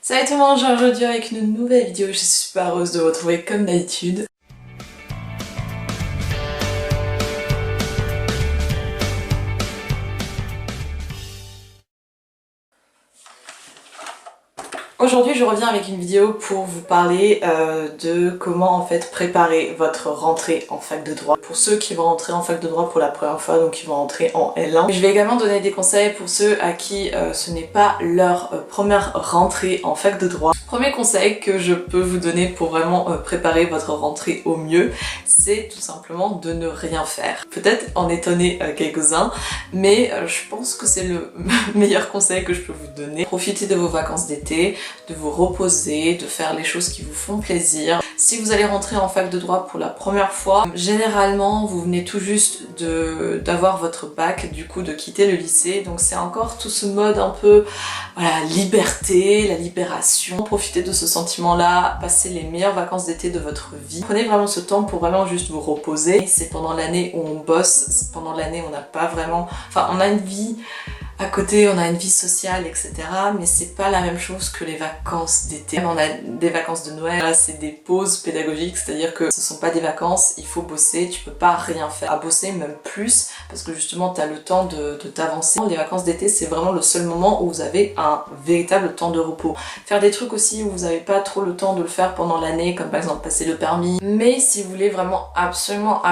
Salut tout le monde, je aujourd'hui avec une nouvelle vidéo, je suis super heureuse de vous retrouver comme d'habitude. Aujourd'hui je reviens avec une vidéo pour vous parler de comment en fait préparer votre rentrée en fac de droit. Pour ceux qui vont rentrer en fac de droit pour la première fois, donc qui vont rentrer en L1. Je vais également donner des conseils pour ceux à qui ce n'est pas leur première rentrée en fac de droit. Premier conseil que je peux vous donner pour vraiment préparer votre rentrée au mieux, c'est tout simplement de ne rien faire. Peut-être en étonner quelques-uns, mais je pense que c'est le meilleur conseil que je peux vous donner. Profitez de vos vacances d'été, de vous reposer, de faire les choses qui vous font plaisir. Si vous allez rentrer en fac de droit pour la première fois, généralement vous venez tout juste d'avoir votre bac, du coup de quitter le lycée, donc c'est encore tout ce mode un peu, voilà, liberté, la libération. Profitez de ce sentiment-là, passez les meilleures vacances d'été de votre vie. Prenez vraiment ce temps pour vraiment juste vous reposer. C'est pendant l'année où on bosse, c'est pendant l'année où on n'a pas vraiment... Enfin, on a une vie... À côté, on a une vie sociale, etc. Mais c'est pas la même chose que les vacances d'été. On a des vacances de Noël, là c'est des pauses pédagogiques, c'est-à-dire que ce sont pas des vacances, il faut bosser, tu peux pas rien faire. À bosser même plus, parce que justement tu as le temps de t'avancer. Les vacances d'été, c'est vraiment le seul moment où vous avez un véritable temps de repos. Faire des trucs aussi où vous avez pas trop le temps de le faire pendant l'année, comme par exemple passer le permis. Mais si vous voulez vraiment absolument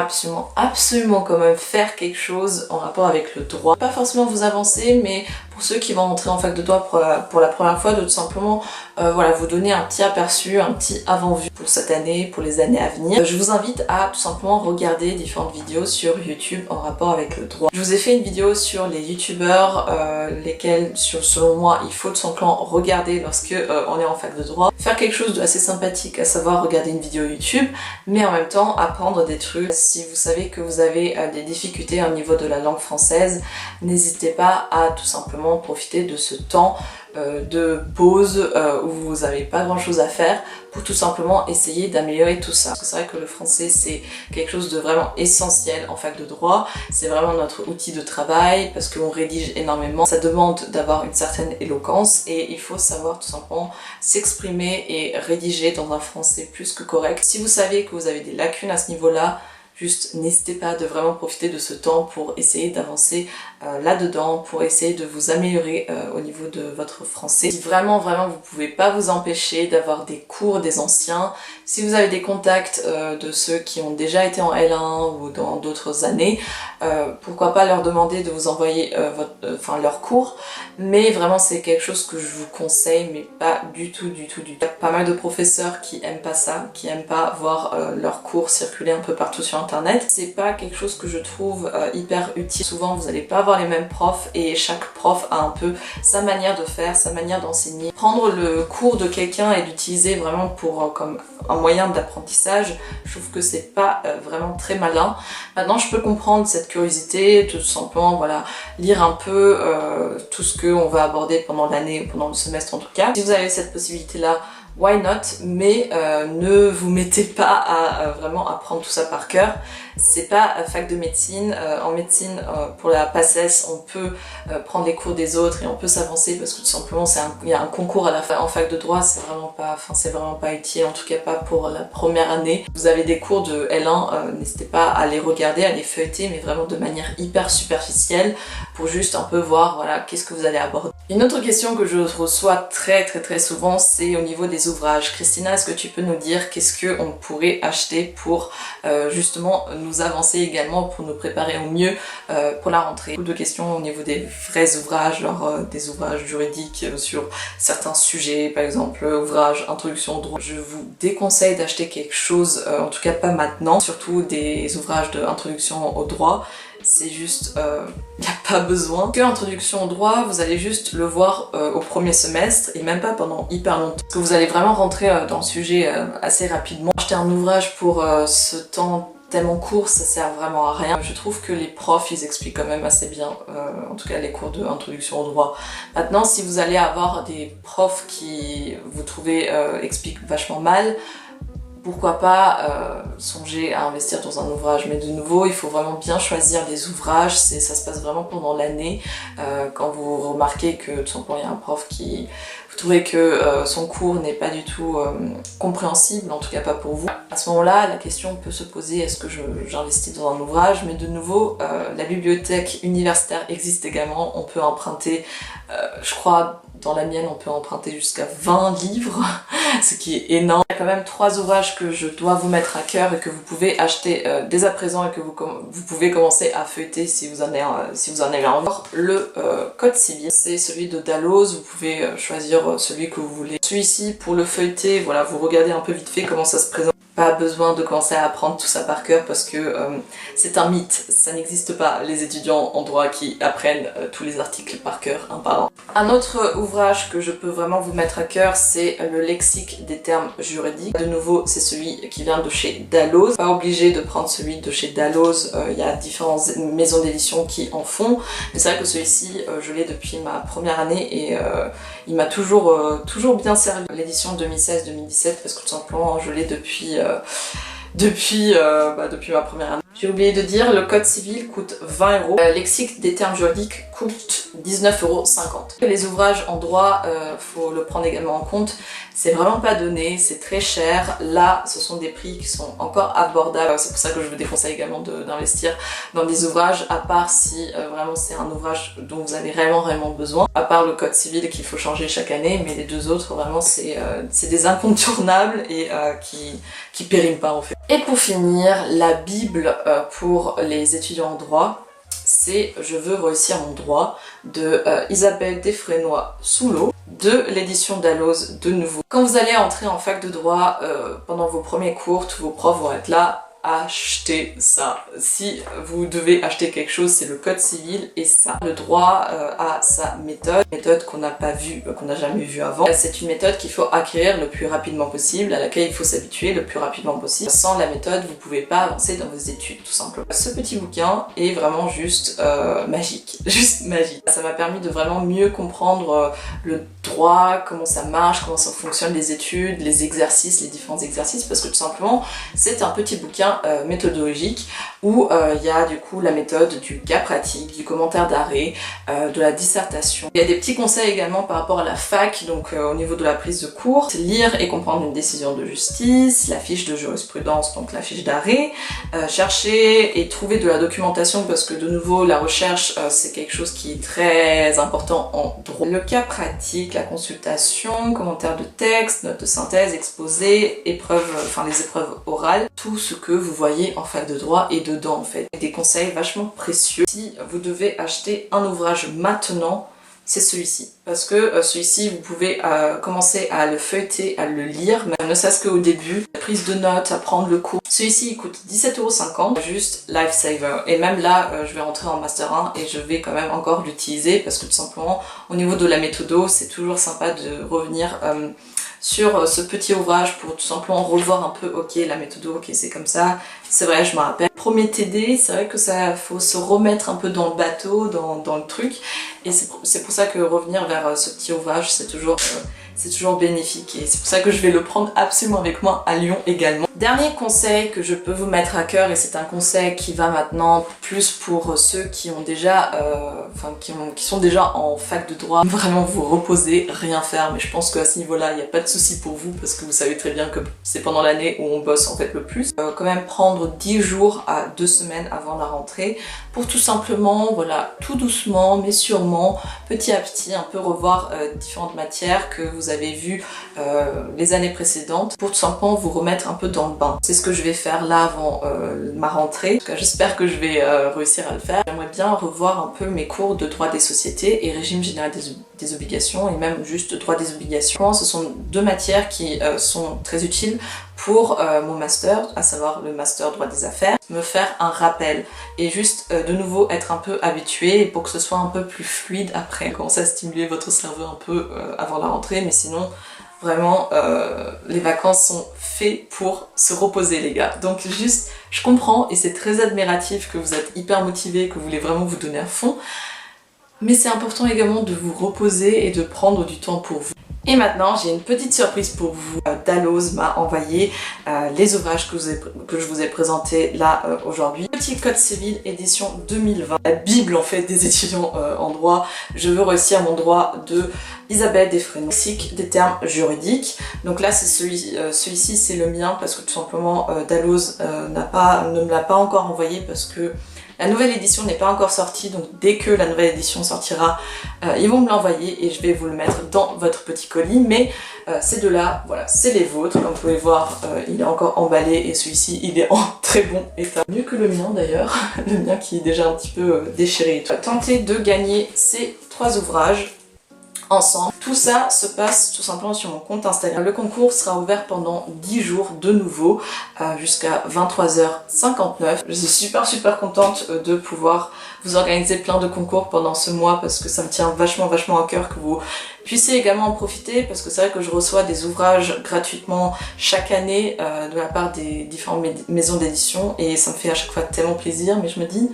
quand même faire quelque chose en rapport avec le droit, pas forcément vous avancer, mais pour ceux qui vont rentrer en fac de droit pour la première fois, de tout simplement voilà, vous donner un petit aperçu, un petit avant-vue pour cette année, pour les années à venir. Je vous invite à tout simplement regarder différentes vidéos sur YouTube en rapport avec le droit. Je vous ai fait une vidéo sur les youtubeurs, lesquels selon moi il faut tout simplement regarder lorsque on est en fac de droit. Faire quelque chose d'assez sympathique, à savoir regarder une vidéo YouTube, mais en même temps apprendre des trucs. Si vous savez que vous avez des difficultés au niveau de la langue française, n'hésitez pas à tout simplement profiter de ce temps de pause où vous n'avez pas grand chose à faire pour tout simplement essayer d'améliorer tout ça. Parce que c'est vrai que le français c'est quelque chose de vraiment essentiel en fac de droit, c'est vraiment notre outil de travail parce qu'on rédige énormément, ça demande d'avoir une certaine éloquence et il faut savoir tout simplement s'exprimer et rédiger dans un français plus que correct. Si vous savez que vous avez des lacunes à ce niveau-là, juste n'hésitez pas de vraiment profiter de ce temps pour essayer d'avancer là-dedans, pour essayer de vous améliorer au niveau de votre français. Si vraiment vous pouvez pas vous empêcher d'avoir des cours des anciens, si vous avez des contacts de ceux qui ont déjà été en L1 ou dans d'autres années, pourquoi pas leur demander de vous envoyer leurs cours, mais vraiment c'est quelque chose que je vous conseille, mais pas du tout. Il y a pas mal de professeurs qui aiment pas ça, qui aiment pas voir leurs cours circuler un peu partout sur internet. C'est pas quelque chose que je trouve hyper utile. Souvent vous n'allez pas avoir les mêmes profs et chaque prof a un peu sa manière de faire, sa manière d'enseigner. Prendre le cours de quelqu'un et l'utiliser vraiment pour comme un moyen d'apprentissage, je trouve que c'est pas vraiment très malin. Maintenant je peux comprendre cette curiosité, tout simplement voilà, lire un peu tout ce qu'on va aborder pendant l'année ou pendant le semestre en tout cas. Si vous avez cette possibilité là, why not, mais ne vous mettez pas à vraiment apprendre tout ça par cœur. C'est pas fac de médecine. En médecine, pour la PACES, on peut prendre les cours des autres et on peut s'avancer parce que tout simplement il y a un concours à la fin. En fac de droit, c'est vraiment pas utile, en tout cas pas pour la première année. Vous avez des cours de L1, n'hésitez pas à les regarder, à les feuilleter, mais vraiment de manière hyper superficielle pour juste un peu voir voilà, qu'est-ce que vous allez aborder. Une autre question que je reçois très souvent, c'est au niveau des ouvrages. Christina, est-ce que tu peux nous dire qu'est-ce qu'on pourrait acheter pour justement nous avancer également, pour nous préparer au mieux pour la rentrée? Beaucoup de questions au niveau des vrais ouvrages, genre des ouvrages juridiques sur certains sujets, par exemple ouvrage introduction au droit. Je vous déconseille d'acheter quelque chose, en tout cas pas maintenant, surtout des ouvrages d'introduction au droit. C'est juste, il n'y a pas besoin. Que introduction au droit, vous allez juste le voir au premier semestre et même pas pendant hyper longtemps. Parce que vous allez vraiment rentrer dans le sujet assez rapidement. Acheter un ouvrage pour ce temps tellement court, ça sert vraiment à rien. Je trouve que les profs, ils expliquent quand même assez bien, en tout cas les cours d'introduction au droit. Maintenant, si vous allez avoir des profs qui, vous trouvez, expliquent vachement mal, pourquoi pas songer à investir dans un ouvrage, mais de nouveau il faut vraiment bien choisir les ouvrages, ça se passe vraiment pendant l'année, quand vous remarquez que tout simplement il y a un prof qui vous trouvez que son cours n'est pas du tout compréhensible, en tout cas pas pour vous, à ce moment-là, la question peut se poser, est-ce que j'investis dans un ouvrage? Mais de nouveau, la bibliothèque universitaire existe également, on peut emprunter, je crois, dans la mienne, on peut emprunter jusqu'à 20 livres, ce qui est énorme. Il y a quand même 3 ouvrages que je dois vous mettre à cœur et que vous pouvez acheter dès à présent et que vous pouvez commencer à feuilleter si vous en avez envie. Le Code civil, c'est celui de Dalloz, vous pouvez choisir celui que vous voulez. Celui-ci, pour le feuilleter, voilà, vous regardez un peu vite fait comment ça se présente. Pas besoin de commencer à apprendre tout ça par cœur parce que c'est un mythe, ça n'existe pas, les étudiants en droit qui apprennent tous les articles par cœur, un par un. Un autre ouvrage que je peux vraiment vous mettre à cœur, c'est le lexique des termes juridiques. De nouveau, c'est celui qui vient de chez Dalloz. Pas obligé de prendre celui de chez Dalloz, il y a différentes maisons d'édition qui en font, mais c'est vrai que celui-ci, je l'ai depuis ma première année et il m'a toujours bien servi. L'édition 2016-2017 parce que tout simplement je l'ai depuis ma première année. J'ai oublié de dire, le code civil coûte 20 €. Le lexique des termes juridiques coûte 19,50 €. Les ouvrages en droit, faut le prendre également en compte, c'est vraiment pas donné, c'est très cher. Là, ce sont des prix qui sont encore abordables. C'est pour ça que je vous déconseille également d'investir dans des ouvrages, à part si vraiment c'est un ouvrage dont vous avez réellement besoin. À part le code civil qu'il faut changer chaque année, mais les deux autres, vraiment, c'est des incontournables et qui périment pas en fait. Et pour finir, la Bible pour les étudiants en droit, c'est Je veux réussir mon droit de Isabelle Desfrénois-Souleau, de l'édition Dalloz de nouveau. Quand vous allez entrer en fac de droit, pendant vos premiers cours, tous vos profs vont être là, achetez ça. Si vous devez acheter quelque chose, c'est le code civil et ça. Le droit a sa méthode qu'on n'a pas vue, qu'on n'a jamais vue avant. C'est une méthode qu'il faut acquérir le plus rapidement possible, à laquelle il faut s'habituer le plus rapidement possible. Sans la méthode, vous pouvez pas avancer dans vos études, tout simplement. Ce petit bouquin est vraiment juste magique, juste magique. Ça m'a permis de vraiment mieux comprendre le droit, comment ça marche, comment ça fonctionne, les études, les exercices, les différents exercices, parce que tout simplement, c'est un petit bouquin méthodologique où il y a du coup la méthode du cas pratique, du commentaire d'arrêt, de la dissertation. Il y a des petits conseils également par rapport à la fac, donc au niveau de la prise de cours, c'est lire et comprendre une décision de justice, la fiche de jurisprudence, donc la fiche d'arrêt, chercher et trouver de la documentation parce que de nouveau la recherche c'est quelque chose qui est très important en droit. Le cas pratique, la consultation, commentaire de texte, notes de synthèse, exposé, épreuves, enfin les épreuves orales, tout ce que vous voyez en fac de droit est dedans en fait. Des conseils vachement précieux. Si vous devez acheter un ouvrage maintenant, c'est celui-ci. Parce que celui-ci, vous pouvez commencer à le feuilleter, à le lire, même ne serait-ce qu'au début, la prise de notes, à prendre le cours. Celui-ci, il coûte 17,50 €, juste lifesaver. Et même là, je vais rentrer en Master 1 et je vais quand même encore l'utiliser parce que tout simplement, au niveau de la méthodo, c'est toujours sympa de revenir sur ce petit ouvrage pour tout simplement revoir un peu, ok, la méthode, ok, c'est comme ça, c'est vrai, je me rappelle. Premier TD, c'est vrai que ça faut se remettre un peu dans le bateau, dans le truc, et c'est pour ça que revenir vers ce petit ouvrage, c'est toujours bénéfique, et c'est pour ça que je vais le prendre absolument avec moi à Lyon également. Dernier conseil que je peux vous mettre à cœur, et c'est un conseil qui va maintenant plus pour ceux qui ont déjà, qui sont déjà en fac de droit, vraiment vous reposer, rien faire, mais je pense qu'à ce niveau-là, il n'y a pas de souci pour vous, parce que vous savez très bien que c'est pendant l'année où on bosse en fait le plus. Quand même prendre 10 jours à 2 semaines avant la rentrée, pour tout simplement, voilà, tout doucement, mais sûrement, petit à petit, un peu revoir différentes matières que vous avez vues les années précédentes, pour tout simplement vous remettre un peu dans le bain. C'est ce que je vais faire là avant ma rentrée. En tout cas, j'espère que je vais réussir à le faire. J'aimerais bien revoir un peu mes cours de droit des sociétés et régime général des obligations, et même juste droit des obligations. Ce sont deux matières qui sont très utiles pour mon master, à savoir le master droit des affaires, me faire un rappel et juste de nouveau être un peu habitué pour que ce soit un peu plus fluide après. Commencer à stimuler votre cerveau un peu avant la rentrée, mais sinon vraiment les vacances sont faites pour se reposer les gars. Donc juste, je comprends et c'est très admiratif que vous êtes hyper motivé, que vous voulez vraiment vous donner à fond, mais c'est important également de vous reposer et de prendre du temps pour vous. Et maintenant j'ai une petite surprise pour vous. Dalloz m'a envoyé les ouvrages que je vous ai présentés là aujourd'hui. Petit code civil édition 2020, la bible en fait des étudiants en droit. Je veux réussir mon droit de Isabelle Desfresnes, des termes juridiques. Donc là c'est celui-ci c'est le mien parce que tout simplement Dalloz ne me l'a pas encore envoyé parce que la nouvelle édition n'est pas encore sortie, donc dès que la nouvelle édition sortira, ils vont me l'envoyer et je vais vous le mettre dans votre petit colis. Mais ces deux-là, voilà, c'est les vôtres. Comme vous pouvez voir, il est encore emballé et celui-ci, il est en très bon état. Mieux que le mien d'ailleurs, le mien qui est déjà un petit peu déchiré. Tentez de gagner ces 3 ouvrages ensemble. Tout ça se passe tout simplement sur mon compte Instagram. Le concours sera ouvert pendant 10 jours de nouveau jusqu'à 23h59. Je suis super contente de pouvoir vous organiser plein de concours pendant ce mois parce que ça me tient vachement à cœur que vous puissiez également en profiter parce que c'est vrai que je reçois des ouvrages gratuitement chaque année de la part des différentes maisons d'édition et ça me fait à chaque fois tellement plaisir, mais je me dis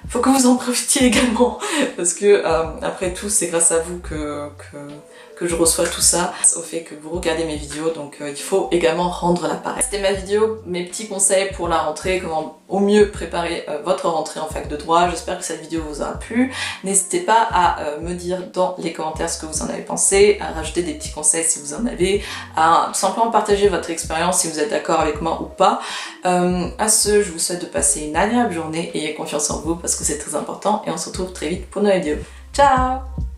faut que vous en profitiez également parce que après tout c'est grâce à vous que je reçois tout ça, au fait que vous regardez mes vidéos, donc il faut également rendre l'appareil. C'était ma vidéo, mes petits conseils pour la rentrée, comment au mieux préparer votre rentrée en fac de droit. J'espère que cette vidéo vous aura plu. N'hésitez pas à me dire dans les commentaires ce que vous en avez pensé, à rajouter des petits conseils si vous en avez, à tout simplement partager votre expérience si vous êtes d'accord avec moi ou pas. À ce, je vous souhaite de passer une agréable journée, ayez confiance en vous parce que c'est très important et on se retrouve très vite pour une nouvelle vidéo. Ciao!